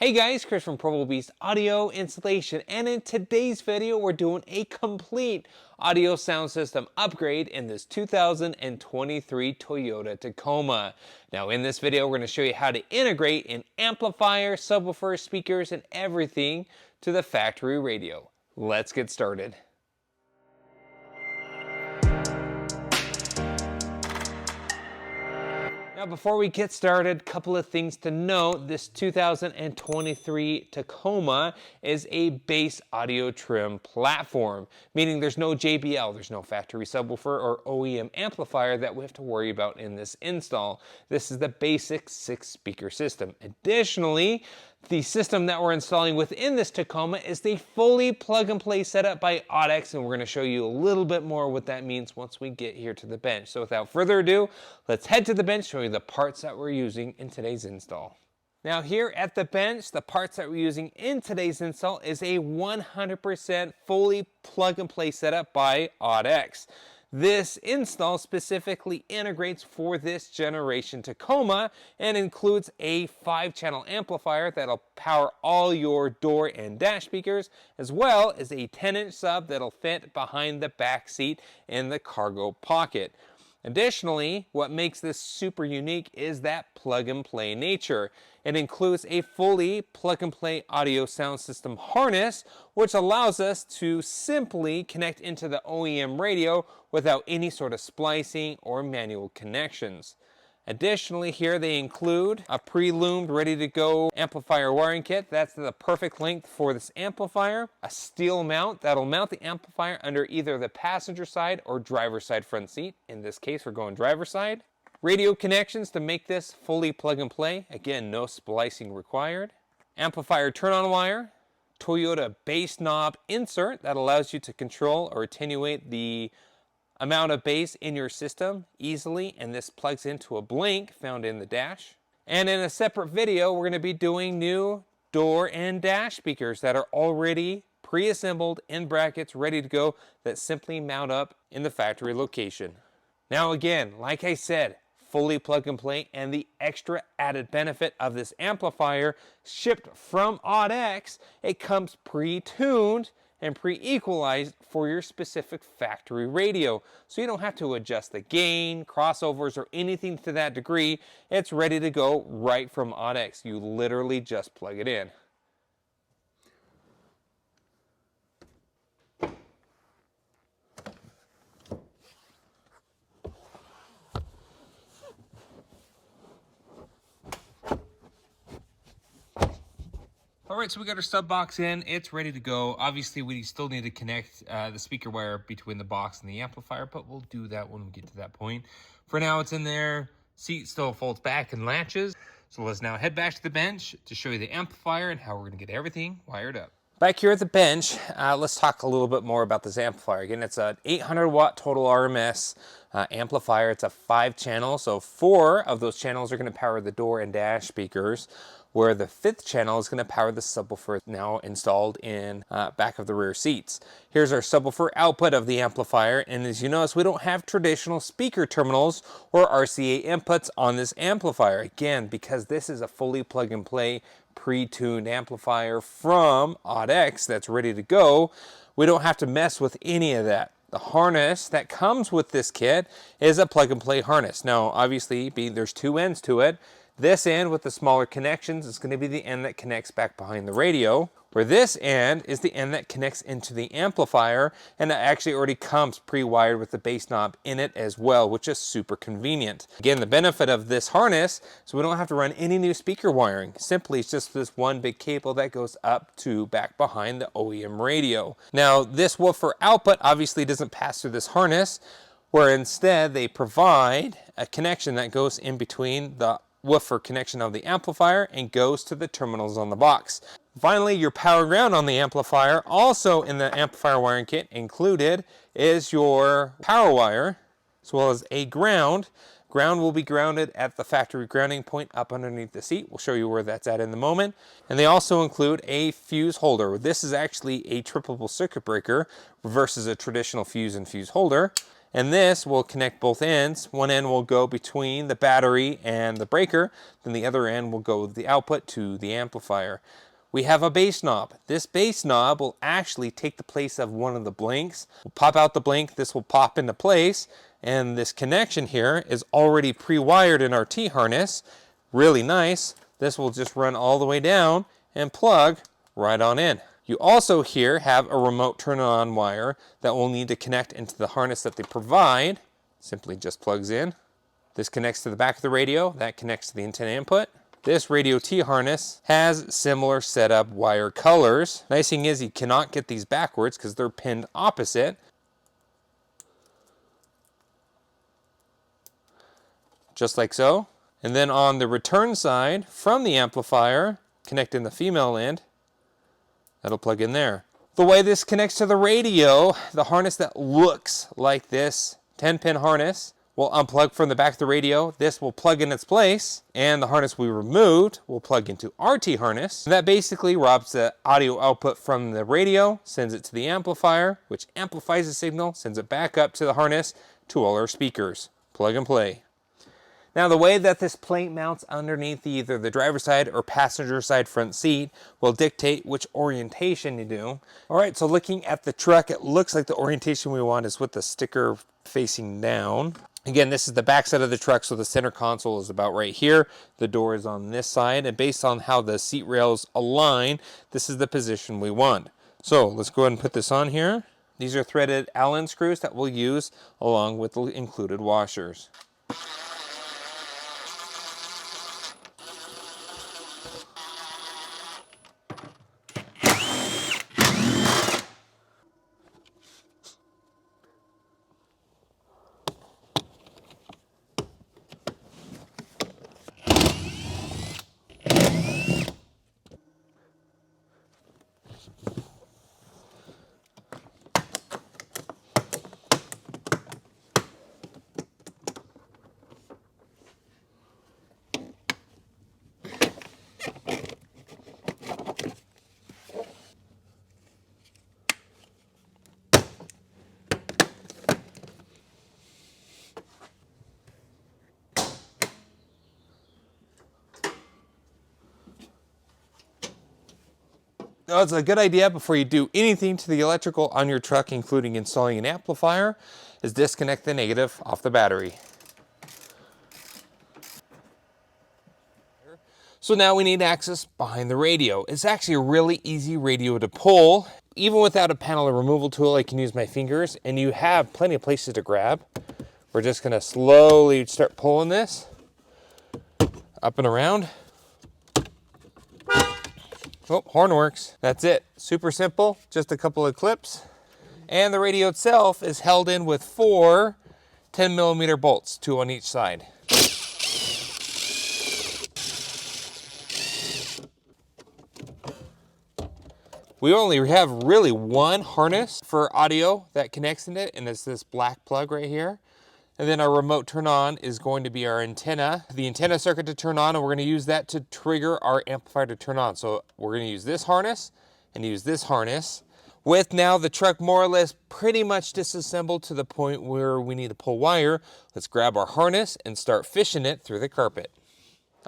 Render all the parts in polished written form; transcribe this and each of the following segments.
Hey guys, Chris from Provo Beast Audio Installation, and in today's video we're doing a complete audio sound system upgrade in this 2023 Toyota Tacoma. Now in this video we're going to show you how to integrate an amplifier, subwoofer, speakers, and everything to the factory radio. Let's get started. Now before we get started, a couple of things to note. This 2023 Tacoma is a bass audio trim platform, meaning there's no JBL, there's no factory subwoofer or OEM amplifier that we have to worry about in this install. This is the basic 6-speaker system. Additionally, the system that we're installing within this Tacoma is the fully plug-and-play setup by AudX, and we're going to show you a little bit more what that means once we get here to the bench. So without further ado, let's head to the bench, show you the parts that we're using in today's install. Now here at the bench, the parts that we're using in today's install is a 100% fully plug-and-play setup by AudX. This install specifically integrates for this generation Tacoma and includes a 5-channel amplifier that'll power all your door and dash speakers, as well as a 10-inch sub that'll fit behind the back seat in the cargo pocket. Additionally, what makes this super unique is that plug-and-play nature. It includes a fully plug-and-play audio sound system harness, which allows us to simply connect into the OEM radio without any sort of splicing or manual connections. Additionally, here they include a pre-loomed, ready-to-go amplifier wiring kit. That's the perfect length for this amplifier. A steel mount that'll mount the amplifier under either the passenger side or driver side front seat. In this case, we're going driver side. Radio connections to make this fully plug-and-play. Again, no splicing required. Amplifier turn-on wire. Toyota bass knob insert that allows you to control or attenuate the amount of bass in your system easily, and this plugs into a blink found in the dash. And in a separate video, we're going to be doing new door and dash speakers that are already pre-assembled in brackets, ready to go, that simply mount up in the factory location. Now again, like I said, fully plug and play, and the extra added benefit of this amplifier shipped from AudX, it comes pre-tuned and pre-equalized for your specific factory radio. So you don't have to adjust the gain, crossovers, or anything to that degree. It's ready to go right from AudX. You literally just plug it in. All right, so we got our sub box in. It's ready to go. Obviously, we still need to connect the speaker wire between the box and the amplifier, but we'll do that when we get to that point. For now, it's in there. Seat still folds back and latches. So let's now head back to the bench to show you the amplifier and how we're going to get everything wired up. Back here at the bench, let's talk a little bit more about this amplifier. Again, it's an 800-watt total RMS amplifier. It's a 5-channel, so 4 of those channels are going to power the door and dash speakers, where the 5th channel is going to power the subwoofer now installed in back of the rear seats. Here's our subwoofer output of the amplifier, and as you notice, we don't have traditional speaker terminals or RCA inputs on this amplifier. Again, because this is a fully plug-and-play pre-tuned amplifier from AudX that's ready to go, we don't have to mess with any of that. The harness that comes with this kit is a plug-and-play harness. Now, obviously, there's 2 ends to it. This end with the smaller connections is going to be the end that connects back behind the radio, where this end is the end that connects into the amplifier, and it actually already comes pre-wired with the bass knob in it as well, which is super convenient. Again, the benefit of this harness is we don't have to run any new speaker wiring. Simply, it's just this one big cable that goes up to back behind the OEM radio. Now, this woofer output obviously doesn't pass through this harness, where instead they provide a connection that goes in between the woofer connection of the amplifier and goes to the terminals on the box. Finally, your power ground on the amplifier, also in the amplifier wiring kit included, is your power wire, as well as a ground. Ground will be grounded at the factory grounding point up underneath the seat. We'll show you where that's at in a moment. And they also include a fuse holder. This is actually a triple circuit breaker versus a traditional fuse and fuse holder. And this will connect both ends. One end will go between the battery and the breaker, then the other end will go the output to the amplifier. We have a bass knob. This bass knob will actually take the place of one of the blinks. We'll pop out the blink, this will pop into place, and this connection here is already pre-wired in our T-harness. Really nice. This will just run all the way down and plug right on in. You also here have a remote turn-on wire that will need to connect into the harness that they provide. Simply just plugs in. This connects to the back of the radio. That connects to the antenna input. This radio T-harness has similar setup wire colors. Nice thing is you cannot get these backwards because they're pinned opposite. Just like so. And then on the return side from the amplifier, connect in the female end. That'll plug in there. The way this connects to the radio, the harness that looks like this 10-pin harness will unplug from the back of the radio. This will plug in its place, and the harness we removed will plug into our T-harness. That basically robs the audio output from the radio, sends it to the amplifier, which amplifies the signal, sends it back up to the harness to all our speakers. Plug and play. Now the way that this plate mounts underneath either the driver's side or passenger side front seat will dictate which orientation you do. All right, so looking at the truck, it looks like the orientation we want is with the sticker facing down. Again, this is the back side of the truck, so the center console is about right here. The door is on this side, and based on how the seat rails align, this is the position we want. So let's go ahead and put this on here. These are threaded Allen screws that we'll use along with the included washers. Now, it's a good idea before you do anything to the electrical on your truck, including installing an amplifier, is disconnect the negative off the battery. So now we need access behind the radio. It's actually a really easy radio to pull. Even without a panel removal tool, I can use my fingers, and you have plenty of places to grab. We're just gonna slowly start pulling this up and around. Oh, horn works. That's it. Super simple, just a couple of clips. And the radio itself is held in with 4 10mm bolts, 2 on each side. We only have really one harness for audio that connects in it, and it's this black plug right here. And then our remote turn on is going to be our antenna, the antenna circuit to turn on, and we're going to use that to trigger our amplifier to turn on. So we're going to use this harness and use this harness. With now the truck more or less pretty much disassembled to the point where we need to pull wire, let's grab our harness and start fishing it through the carpet.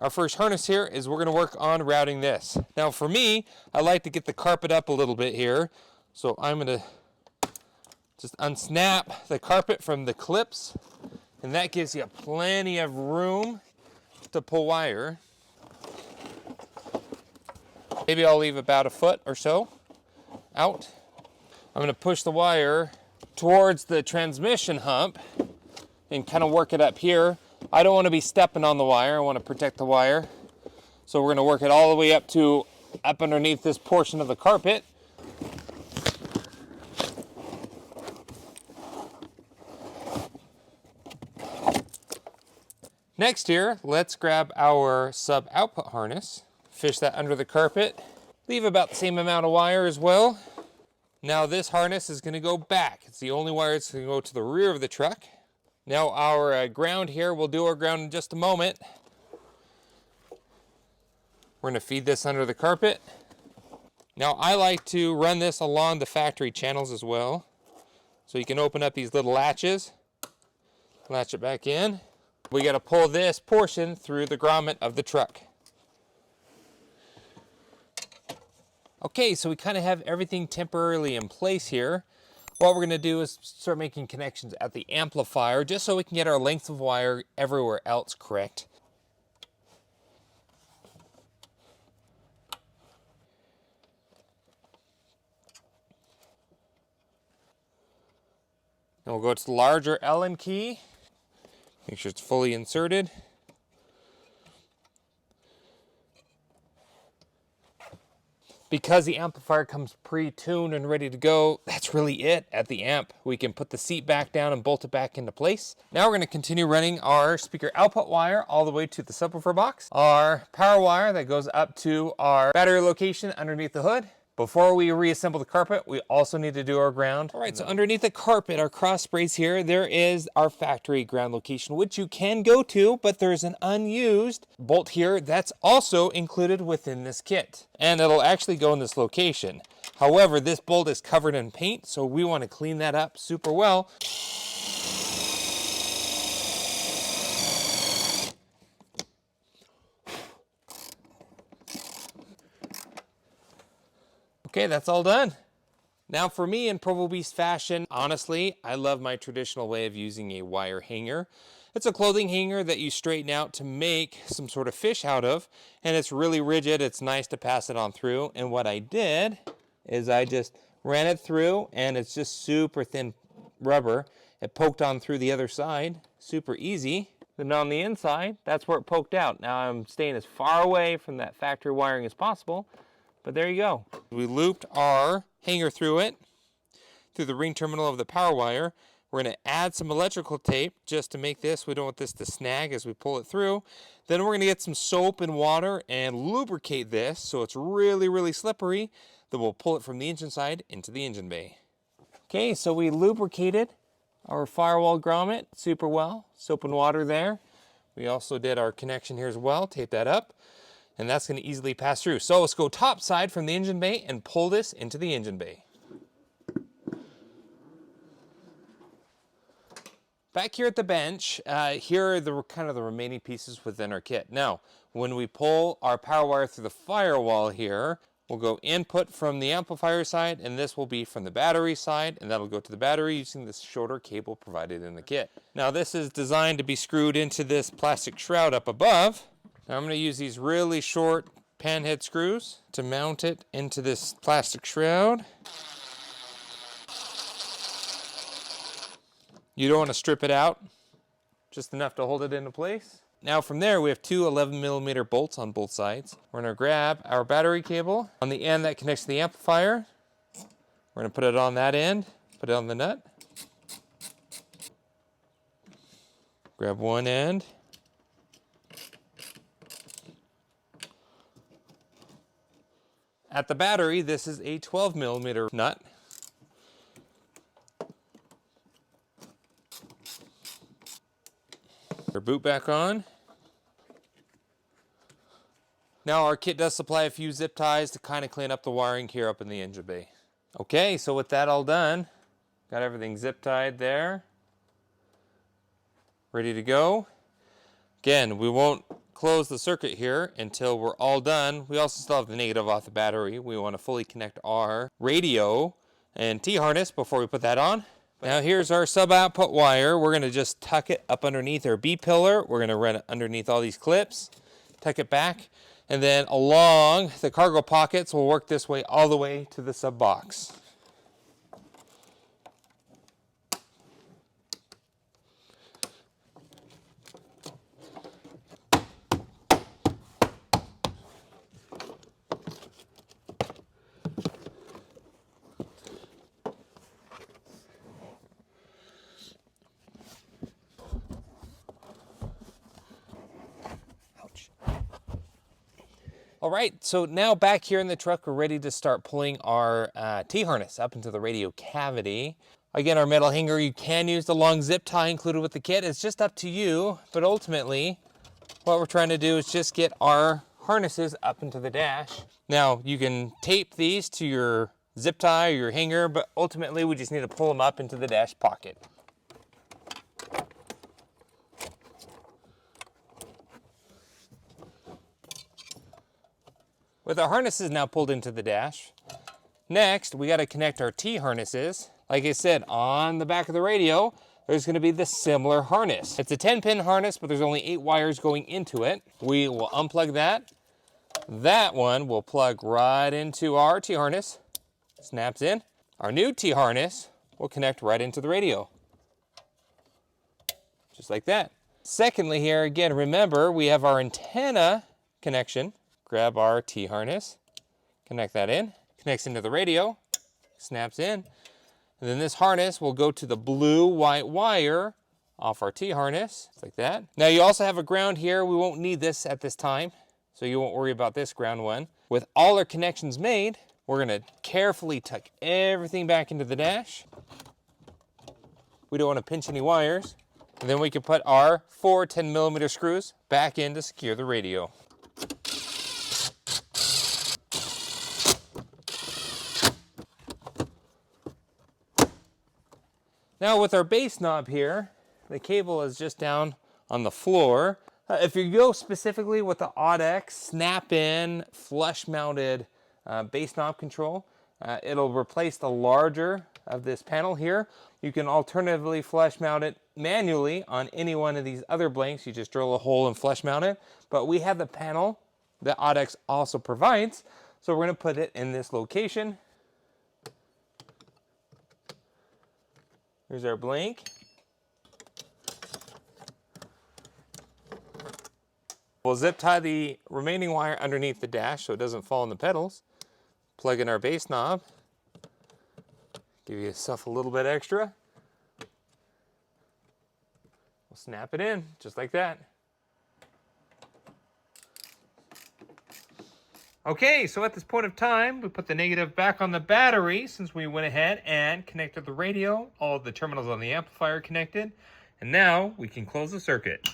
Our first harness here is we're going to work on routing this. Now for me, I like to get the carpet up a little bit here. So I'm going to just unsnap the carpet from the clips, and that gives you plenty of room to pull wire. Maybe I'll leave about a foot or so out. I'm going to push the wire towards the transmission hump and kind of work it up here. I don't want to be stepping on the wire. I want to protect the wire. So we're going to work it all the way up underneath this portion of the carpet. Next here, let's grab our sub output harness, fish that under the carpet, leave about the same amount of wire as well. Now this harness is going to go back. It's the only wire that's going to go to the rear of the truck. Now our ground here, we'll do our ground in just a moment. We're going to feed this under the carpet. Now I like to run this along the factory channels as well. So you can open up these little latches. Latch it back in. We got to pull this portion through the grommet of the truck. Okay, so we kind of have everything temporarily in place here. What we're going to do is start making connections at the amplifier just so we can get our length of wire everywhere else correct. Then we'll go to the larger Allen key. Make sure it's fully inserted. Because the amplifier comes pre-tuned and ready to go, that's really it at the amp. We can put the seat back down and bolt it back into place. Now we're going to continue running our speaker output wire all the way to the subwoofer box. Our power wire that goes up to our battery location underneath the hood. Before we reassemble the carpet, we also need to do our ground. All right, so underneath the carpet, our cross sprays here, there is our factory ground location, which you can go to, but there's an unused bolt here that's also included within this kit. And it'll actually go in this location. However, this bolt is covered in paint, so we want to clean that up super well. Okay, that's all done. Now for me, in Provo Beast fashion, honestly, I love my traditional way of using a wire hanger. It's a clothing hanger that you straighten out to make some sort of fish out of, and it's really rigid. It's nice to pass it on through. And what I did is I just ran it through, and it's just super thin rubber. It poked on through the other side, super easy. Then on the inside, that's where it poked out. Now I'm staying as far away from that factory wiring as possible. But there you go. We looped our hanger through it, through the ring terminal of the power wire. We're going to add some electrical tape just to make this. We don't want this to snag as we pull it through. Then we're going to get some soap and water and lubricate this so it's really, really slippery. Then we'll pull it from the engine side into the engine bay. Okay, so we lubricated our firewall grommet super well. Soap and water there. We also did our connection here as well. Tape that up. And that's going to easily pass through. So let's go top side from the engine bay and pull this into the engine bay. Back here at the bench, here are the kind of the remaining pieces within our kit. Now, when we pull our power wire through the firewall here, we'll go input from the amplifier side, and this will be from the battery side, and that'll go to the battery using this shorter cable provided in the kit. Now, this is designed to be screwed into this plastic shroud up above. Now I'm going to use these really short panhead screws to mount it into this plastic shroud. You don't want to strip it out, just enough to hold it into place. Now from there we have two 11mm bolts on both sides. We're going to grab our battery cable on the end that connects to the amplifier. We're going to put it on that end, put it on the nut. Grab one end. At the battery, this is a 12mm nut. Our boot back on. Now our kit does supply a few zip ties to kind of clean up the wiring here up in the engine bay. Okay, so with that all done, got everything zip tied there. Ready to go. Again, we won't close the circuit here until we're all done. We also still have the negative off the battery. We want to fully connect our radio and T-harness before we put that on. Now here's our sub-output wire. We're going to just tuck it up underneath our B-pillar. We're going to run it underneath all these clips, tuck it back, and then along the cargo pockets, we'll work this way all the way to the sub-box. All right, so now back here in the truck, we're ready to start pulling our T-harness up into the radio cavity. Again, our metal hanger, you can use the long zip tie included with the kit. It's just up to you, but ultimately, what we're trying to do is just get our harnesses up into the dash. Now, you can tape these to your zip tie or your hanger, but ultimately, we just need to pull them up into the dash pocket. With our harnesses now pulled into the dash, next we got to connect our T-harnesses. Like I said, on the back of the radio, there's going to be the similar harness. It's a 10-pin harness, but there's only 8 wires going into it. We will unplug that. That one will plug right into our T-harness. Snaps in. Our new T-harness will connect right into the radio. Just like that. Secondly here, again, remember we have our antenna connection. Grab our T-harness, connect that in, connects into the radio, snaps in. And then this harness will go to the blue-white wire off our T-harness, just like that. Now you also have a ground here. We won't need this at this time, so you won't worry about this ground one. With all our connections made, we're gonna carefully tuck everything back into the dash. We don't wanna pinch any wires. And then we can put our 4 10mm screws back in to secure the radio. Now with our bass knob here, the cable is just down on the floor. If you go specifically with the AudX snap-in flush-mounted bass knob control, it'll replace the larger of this panel here. You can alternatively flush mount it manually on any one of these other blanks. You just drill a hole and flush mount it. But we have the panel that AudX also provides, so we're going to put it in this location. Here's our blank. We'll zip tie the remaining wire underneath the dash so it doesn't fall on the pedals. Plug in our bass knob. Give yourself a little bit extra. We'll snap it in just like that. Okay, so at this point of time, we put the negative back on the battery since we went ahead and connected the radio, all of the terminals on the amplifier connected, and now we can close the circuit.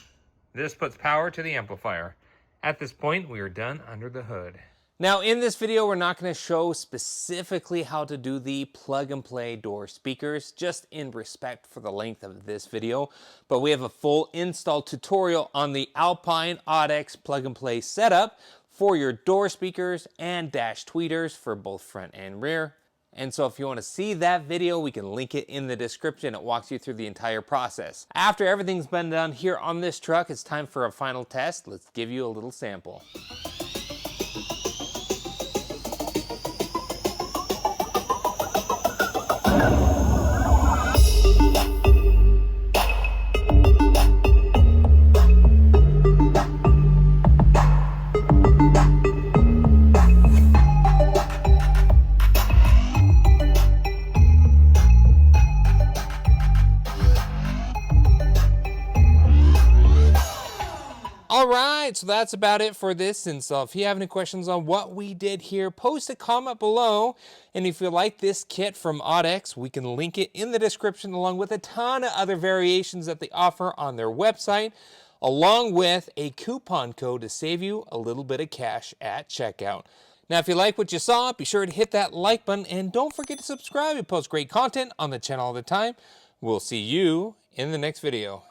This puts power to the amplifier. At this point, we are done under the hood. Now in this video, we're not going to show specifically how to do the plug and play door speakers, just in respect for the length of this video, but we have a full install tutorial on the Alpine AudX plug and play setup for your door speakers and dash tweeters for both front and rear. And so if you want to see that video, we can link it in the description. It walks you through the entire process. After everything's been done here on this truck, it's time for a final test. Let's give you a little sample. Alright, so that's about it for this install. If you have any questions on what we did here, post a comment below. And if you like this kit from AudX, we can link it in the description along with a ton of other variations that they offer on their website, along with a coupon code to save you a little bit of cash at checkout. Now, if you like what you saw, be sure to hit that like button and don't forget to subscribe. We post great content on the channel all the time. We'll see you in the next video.